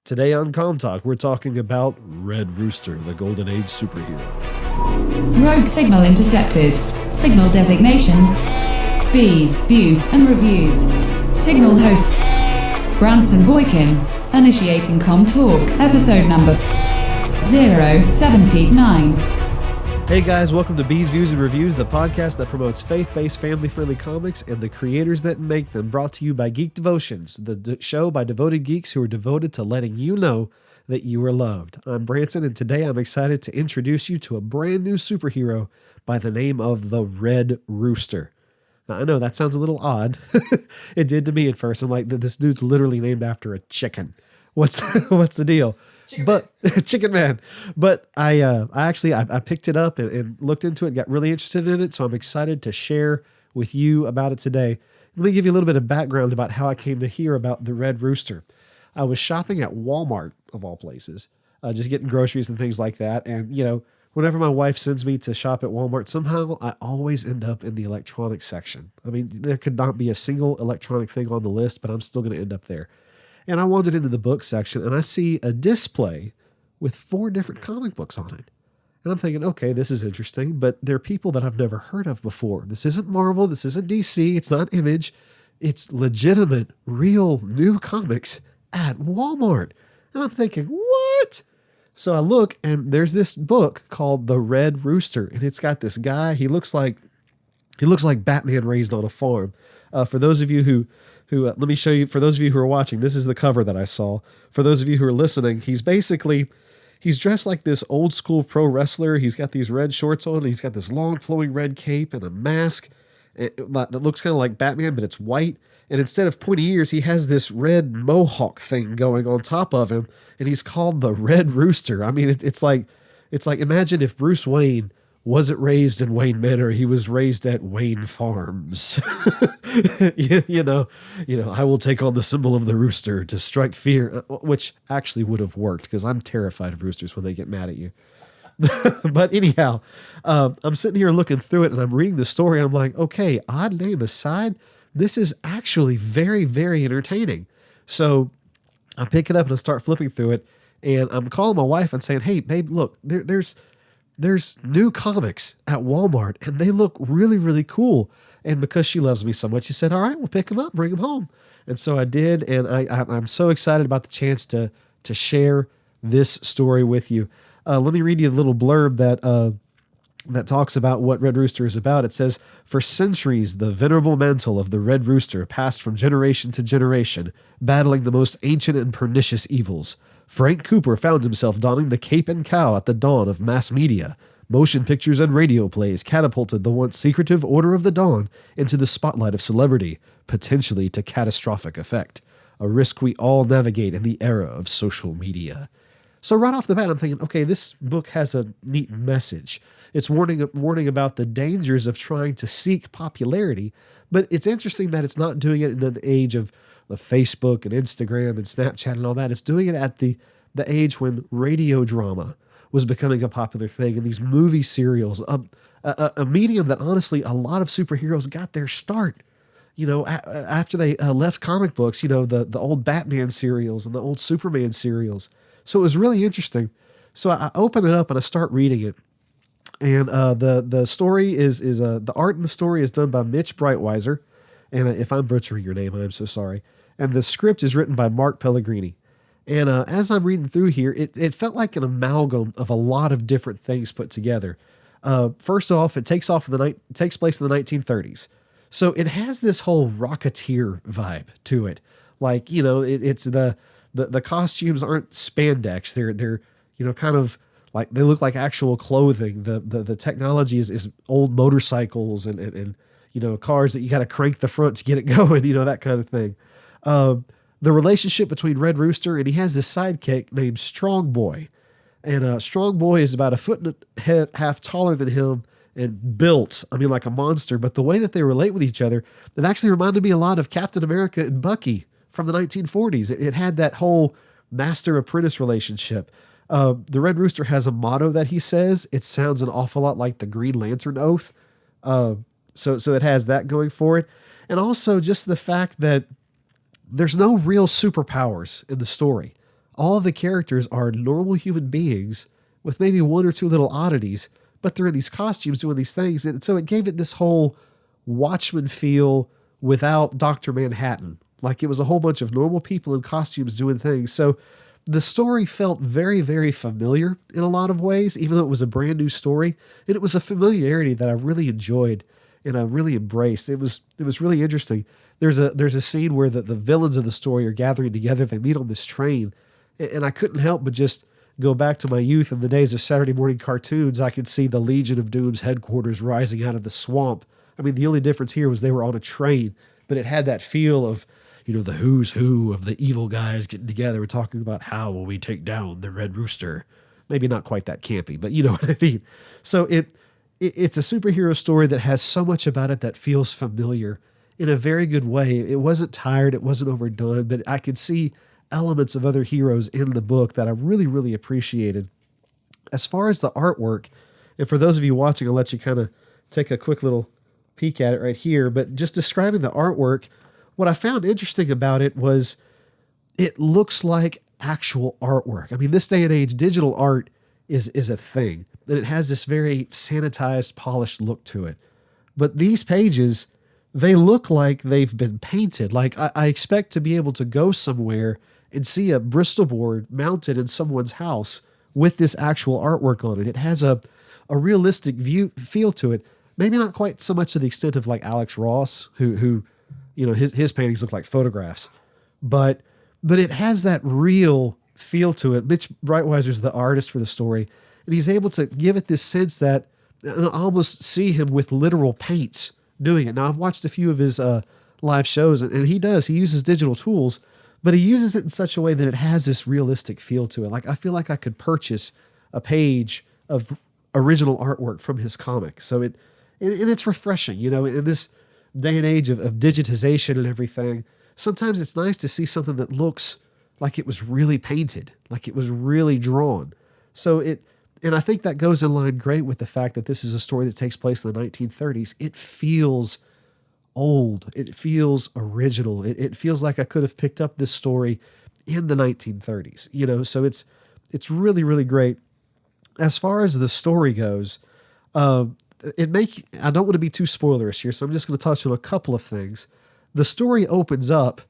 Today on Comm Talk, we're talking about Red Rooster, the Golden Age superhero. Rogue signal intercepted. Signal designation. Bees, views, and reviews. Signal host. Branson Boykin. Initiating Comm Talk, episode number 079. Hey guys, welcome to Bees, Views, and Reviews, the podcast that promotes faith-based, family-friendly comics and the creators that make them, brought to you by Geek Devotions, the show by devoted geeks who are devoted to letting you know that you are loved. I'm Branson, and today I'm excited to introduce you to a brand new superhero by the name of the Red Rooster. Now, I know that sounds a little odd. It did to me at first. I'm like, this dude's literally named after a chicken. What's the deal? Chicken Man. But I picked it up and looked into it, got really interested in it, so I'm excited to share with you about it today. Let me give you a little bit of background about how I came to hear about the Red Rooster. I was shopping at Walmart, of all places, just getting groceries and things like that. And, you know, whenever my wife sends me to shop at Walmart, somehow I always end up in the electronics section. I mean, there could not be a single electronic thing on the list, but I'm still going to end up there. And I wandered into the book section and I see a display with 4 different comic books on it. And I'm thinking, okay, this is interesting, but they're people that I've never heard of before. This isn't Marvel. This isn't DC. It's not Image. It's legitimate, real new comics at Walmart. And I'm thinking, what? So I look and there's this book called The Red Rooster. And it's got this guy. He looks like Batman raised on a farm. For those of you who let me show you, for those of you who are watching, this is the cover that I saw. For those of you who are listening, he's dressed like this old school pro wrestler. He's got these red shorts on. And he's got this long flowing red cape and a mask that looks kind of like Batman, but it's white. And instead of pointy ears, he has this red mohawk thing going on top of him. And he's called the Red Rooster. I mean, it's like imagine if Bruce Wayne wasn't raised in Wayne Manor, he was raised at Wayne Farms. you know, I will take on the symbol of the rooster to strike fear, which actually would have worked because I'm terrified of roosters when they get mad at you. But anyhow, I'm sitting here looking through it and I'm reading the story and I'm like, okay, odd name aside, this is actually very, very entertaining. So I pick it up and I start flipping through it and I'm calling my wife and saying, hey, babe, look, there's new comics at Walmart and they look really, really cool. And because she loves me so much, she said, all right, we'll pick them up, bring them home. And so I did. And I'm so excited about the chance to share this story with you. Let me read you a little blurb that talks about what Red Rooster is about. It says, for centuries, the venerable mantle of the Red Rooster passed from generation to generation, battling the most ancient and pernicious evils. Frank Cooper found himself donning the cape and cowl at the dawn of mass media. Motion pictures and radio plays catapulted the once secretive Order of the Dawn into the spotlight of celebrity, potentially to catastrophic effect. A risk we all navigate in the era of social media. So right off the bat, I'm thinking, okay, this book has a neat message. It's warning about the dangers of trying to seek popularity, but it's interesting that it's not doing it in an age of the Facebook and Instagram and Snapchat and all that. It's doing it at the age when radio drama was becoming a popular thing and these movie serials, a medium that honestly a lot of superheroes got their start. You know, after they left comic books, you know, the old Batman serials and the old Superman serials. So it was really interesting. So I open it up and I start reading it. And the story is the art in the story is done by Mitch Breitweiser. And if I'm butchering your name, I'm so sorry. And the script is written by Mark Pellegrini. And as I'm reading through here, it felt like an amalgam of a lot of different things put together. First off, it takes place in the 1930s. So it has this whole Rocketeer vibe to it. Like, you know, it's the costumes aren't spandex. They're you know, kind of like they look like actual clothing. The technology is old motorcycles and you know, cars that you got to crank the front to get it going, you know, that kind of thing. The relationship between Red Rooster and he has this sidekick named Strong Boy. And Strong Boy is about 1.5 feet taller than him and built, I mean, like a monster. But the way that they relate with each other, it actually reminded me a lot of Captain America and Bucky from the 1940s. It had that whole master-apprentice relationship. The Red Rooster has a motto that he says. It sounds an awful lot like the Green Lantern Oath. So it has that going for it. And also just the fact that there's no real superpowers in the story. all the characters are normal human beings with maybe one or two little oddities, but they're in these costumes doing these things. And so it gave it this whole Watchman feel without Dr. Manhattan. Like it was a whole bunch of normal people in costumes doing things. So the story felt very, very familiar in a lot of ways, even though it was a brand new story. And it was a familiarity that I really enjoyed and I really embraced. It was really interesting. There's a scene where the villains of the story are gathering together. They meet on this train, and I couldn't help but just go back to my youth and the days of Saturday morning cartoons. I could see the Legion of Doom's headquarters rising out of the swamp. I mean, the only difference here was they were on a train, but it had that feel of, the who's who of the evil guys getting together and talking about how will we take down the Red Rooster. Maybe not quite that campy, but you know what I mean. So it's a superhero story that has so much about it that feels familiar in a very good way. It wasn't tired. It wasn't overdone, but I could see elements of other heroes in the book that I really, really appreciated. As far as the artwork, and for those of you watching, I'll let you kind of take a quick little peek at it right here, but just describing the artwork, what I found interesting about it was it looks like actual artwork. I mean, this day and age, digital art is a thing, and it has this very sanitized, polished look to it. But these pages, they look like they've been painted. Like I expect to be able to go somewhere and see a Bristol board mounted in someone's house with this actual artwork on it. It has a realistic feel to it. Maybe not quite so much to the extent of like Alex Ross, who his paintings look like photographs, but it has that real feel to it. Mitch Breitweiser's the artist for the story, and he's able to give it this sense that I almost see him with literal paints doing it. Now, I've watched a few of his live shows, and he uses digital tools, but he uses it in such a way that it has this realistic feel to it. Like I feel like I could purchase a page of original artwork from his comic. So and it's refreshing, in this day and age of digitization and everything. Sometimes it's nice to see something that looks like it was really painted, like it was really drawn. And I think that goes in line great with the fact that this is a story that takes place in the 1930s. It feels old. It feels original. It feels like I could have picked up this story in the 1930s, so it's really, really great. As far as the story goes, I don't want to be too spoilerish here, so I'm just going to touch on a couple of things. The story opens up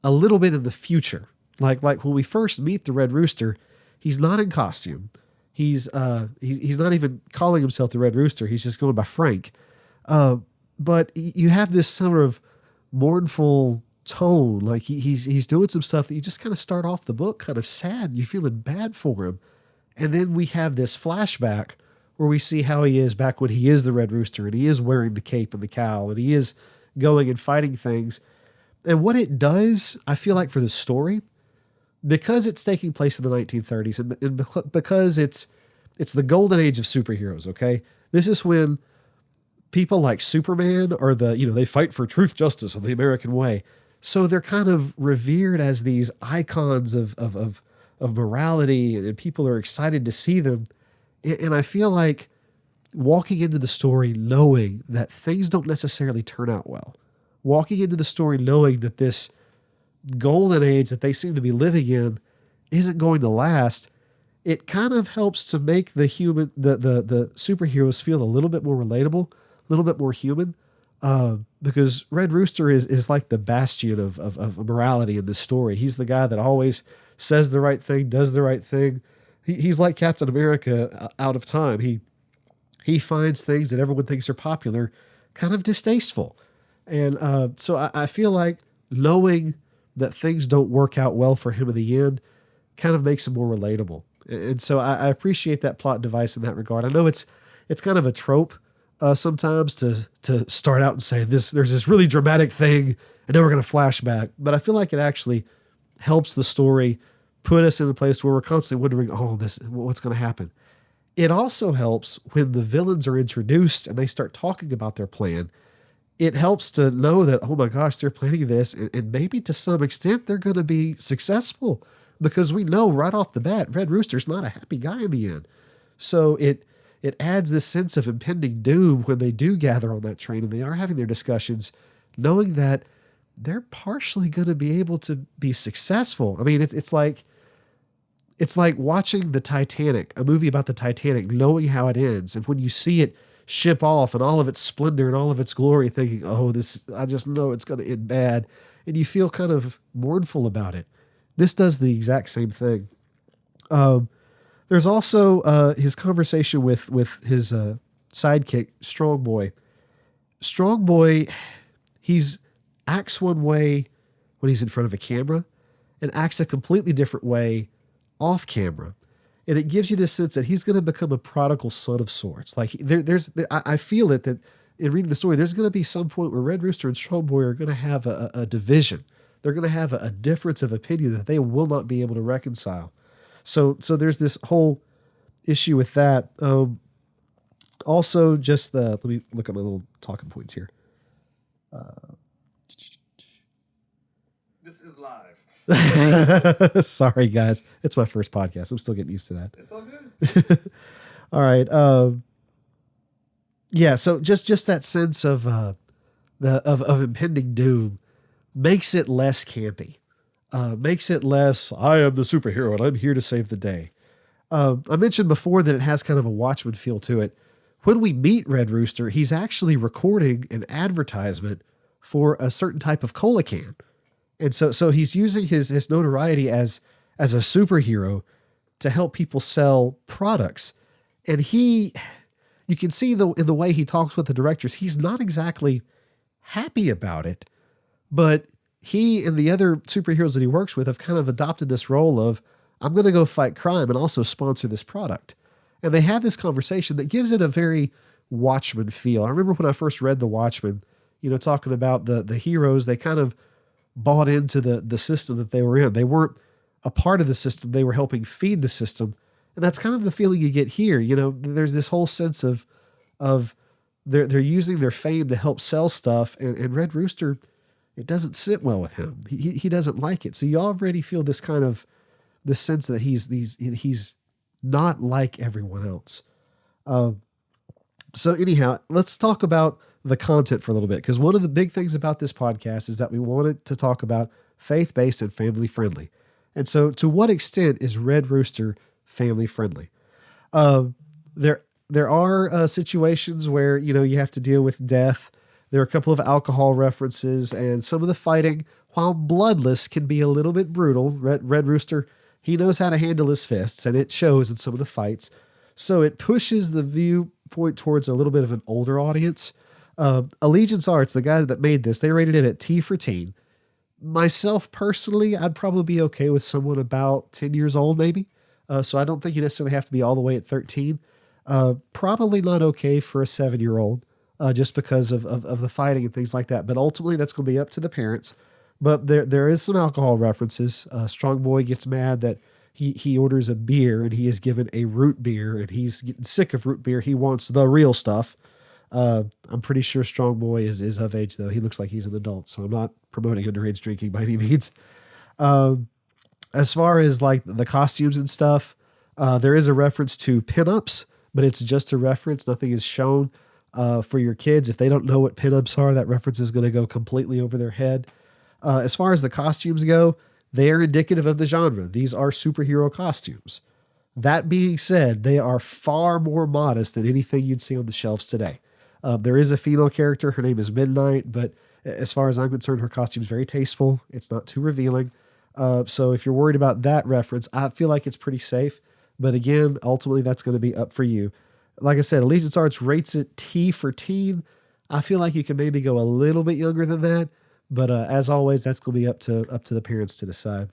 a little bit in the future. Like when we first meet the Red Rooster, he's not in costume. He's not even calling himself the Red Rooster. He's just going by Frank. But you have this sort of mournful tone. Like he's doing some stuff that you just kind of start off the book kind of sad. You're feeling bad for him. And then we have this flashback where we see how he is back when he is the Red Rooster and he is wearing the cape and the cowl and he is going and fighting things. And what it does, I feel like for the story, because it's taking place in the 1930s and because it's the golden age of superheroes, okay? This is when people like Superman are they fight for truth, justice, and the American way. So they're kind of revered as these icons of morality, and people are excited to see them. And I feel like walking into the story knowing that things don't necessarily turn out well, walking into the story knowing that this golden age that they seem to be living in isn't going to last, it kind of helps to make the superheroes feel a little bit more relatable, a little bit more human, because Red Rooster is like the bastion of morality in this story. He's the guy that always says the right thing, does the right thing. He's like Captain America out of time. He finds things that everyone thinks are popular kind of distasteful. And so I feel like knowing that things don't work out well for him in the end kind of makes him more relatable. And so I appreciate that plot device in that regard. I know it's kind of a trope sometimes to start out and say there's this really dramatic thing and then we're going to flash back. But I feel like it actually helps the story put us in a place where we're constantly wondering, what's going to happen? It also helps when the villains are introduced and they start talking about their plan. It helps to know that, oh my gosh, they're planning this, and maybe to some extent they're going to be successful, because we know right off the bat, Red Rooster's not a happy guy in the end. So it adds this sense of impending doom when they do gather on that train and they are having their discussions, knowing that they're partially going to be able to be successful. I mean, it's like it's like watching the Titanic, a movie about the Titanic, knowing how it ends. And when you see it ship off and all of its splendor and all of its glory, thinking, oh, I just know it's going to end bad. And you feel kind of mournful about it. This does the exact same thing. There's also his conversation with his sidekick, Strong Boy. Strong Boy, he's acts one way when he's in front of a camera and acts a completely different way off camera. And it gives you this sense that he's going to become a prodigal son of sorts. Like I feel it that in reading the story, there's going to be some point where Red Rooster and Strong Boy are going to have a division. They're going to have a difference of opinion that they will not be able to reconcile. So there's this whole issue with that. Also, just let me look at my little talking points here. This is live. Sorry, guys. It's my first podcast. I'm still getting used to that. It's all good. All right. Yeah. So just that sense of impending doom makes it less campy. Makes it less, I am the superhero and I'm here to save the day. I mentioned before that it has kind of a Watchman feel to it. When we meet Red Rooster, he's actually recording an advertisement for a certain type of cola can. And so he's using his notoriety as a superhero to help people sell products. And you can see in the way he talks with the directors, he's not exactly happy about it, but he and the other superheroes that he works with have kind of adopted this role of, I'm going to go fight crime and also sponsor this product. And they have this conversation that gives it a very Watchman feel. I remember when I first read The Watchmen, talking about the heroes, they kind of bought into the system that they were in. They weren't a part of the system. They were helping feed the system. And that's kind of the feeling you get here. There's this whole sense of they're using their fame to help sell stuff. And Red Rooster, it doesn't sit well with him. He doesn't like it. So you already feel this kind of this sense that he's not like everyone else. So anyhow, let's talk about the content for a little bit, because one of the big things about this podcast is that we wanted to talk about faith-based and family-friendly. And so to what extent is Red Rooster family-friendly? There are situations where, you have to deal with death. There are a couple of alcohol references, and some of the fighting, while bloodless, can be a little bit brutal. Red Rooster, he knows how to handle his fists, and it shows in some of the fights. So it pushes the viewpoint towards a little bit of an older audience. Allegiance Arts, the guys that made this, they rated it at T for teen. Myself, personally, I'd probably be okay with someone about 10 years old, maybe. So I don't think you necessarily have to be all the way at 13. Probably not okay for a 7-year-old, just because of the fighting and things like that. But ultimately, that's going to be up to the parents. But there is some alcohol references. Strong Boy gets mad that he orders a beer and he is given a root beer, and he's getting sick of root beer. He wants the real stuff. I'm pretty sure Strong Boy is of age, though. He looks like he's an adult, so I'm not promoting underage drinking by any means. As far as like the costumes and stuff, there is a reference to pinups, but it's just a reference. Nothing is shown for your kids. If they don't know what pinups are, that reference is going to go completely over their head. As far as the costumes go, they are indicative of the genre. These are superhero costumes. That being said, they are far more modest than anything you'd see on the shelves today. There is a female character. Her name is Midnight, but as far as I'm concerned, her costume is very tasteful. It's not too revealing. So if you're worried about that reference, I feel like it's pretty safe. But again, ultimately, that's going to be up for you. Like I said, Allegiance Arts rates it T for teen. I feel like you can maybe go a little bit younger than that. But as always, that's going to be up to the parents to decide.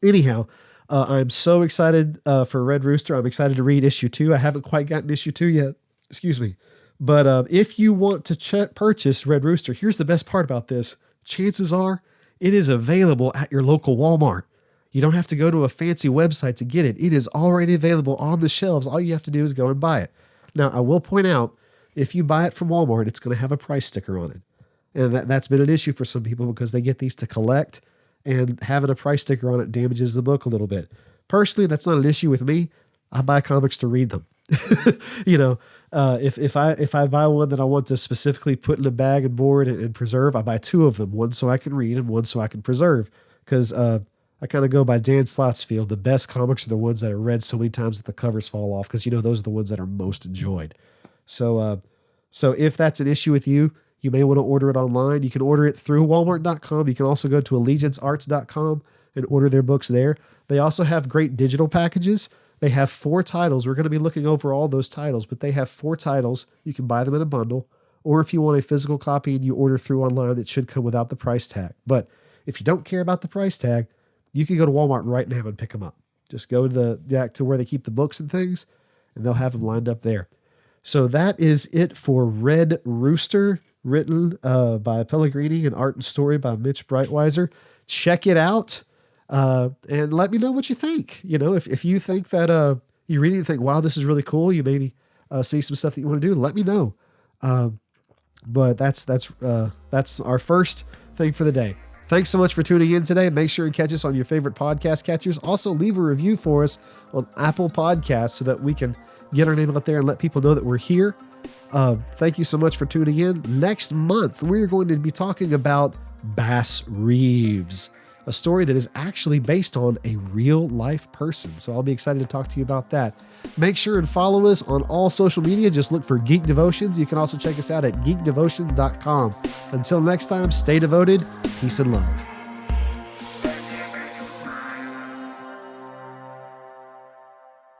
Anyhow, I'm so excited for Red Rooster. I'm excited to read issue 2. I haven't quite gotten issue 2 yet. Excuse me. But if you want to purchase Red Rooster, here's the best part about this. Chances are it is available at your local Walmart. You don't have to go to a fancy website to get it. It is already available on the shelves. All you have to do is go and buy it. Now, I will point out, if you buy it from Walmart, it's going to have a price sticker on it. And that's been an issue for some people because they get these to collect, and having a price sticker on it damages the book a little bit. Personally, that's not an issue with me. I buy comics to read them. If I buy one that I want to specifically put in a bag and board and preserve, I buy 2 of them, one so I can read and one so I can preserve. Because I kind of go by Dan Slott's field. The best comics are the ones that are read so many times that the covers fall off, because those are the ones that are most enjoyed. So if that's an issue with you, you may want to order it online. You can order it through Walmart.com. You can also go to AllegianceArts.com and order their books there. They also have great digital packages. They have 4 titles. We're going to be looking over all those titles, but they have 4 titles. You can buy them in a bundle, or if you want a physical copy and you order through online, it should come without the price tag. But if you don't care about the price tag, you can go to Walmart right now and pick them up. Just go to where they keep the books and things, and they'll have them lined up there. So that is it for Red Rooster, written by Pellegrini and art and story by Mitch Breitweiser. Check it out and let me know what you think. If you think that you read it and think, wow, this is really cool, you maybe see some stuff that you want to do, let me know. But that's our first thing for the day. Thanks so much for tuning in today. Make sure and catch us on your favorite podcast catchers. Also, leave a review for us on Apple Podcasts so that we can get our name out there and let people know that we're here. Thank you so much for tuning in. Next month, we're going to be talking about Bass Reeves, a story that is actually based on a real life person. So I'll be excited to talk to you about that. Make sure and follow us on all social media. Just look for Geek Devotions. You can also check us out at geekdevotions.com. Until next time, stay devoted, peace and love.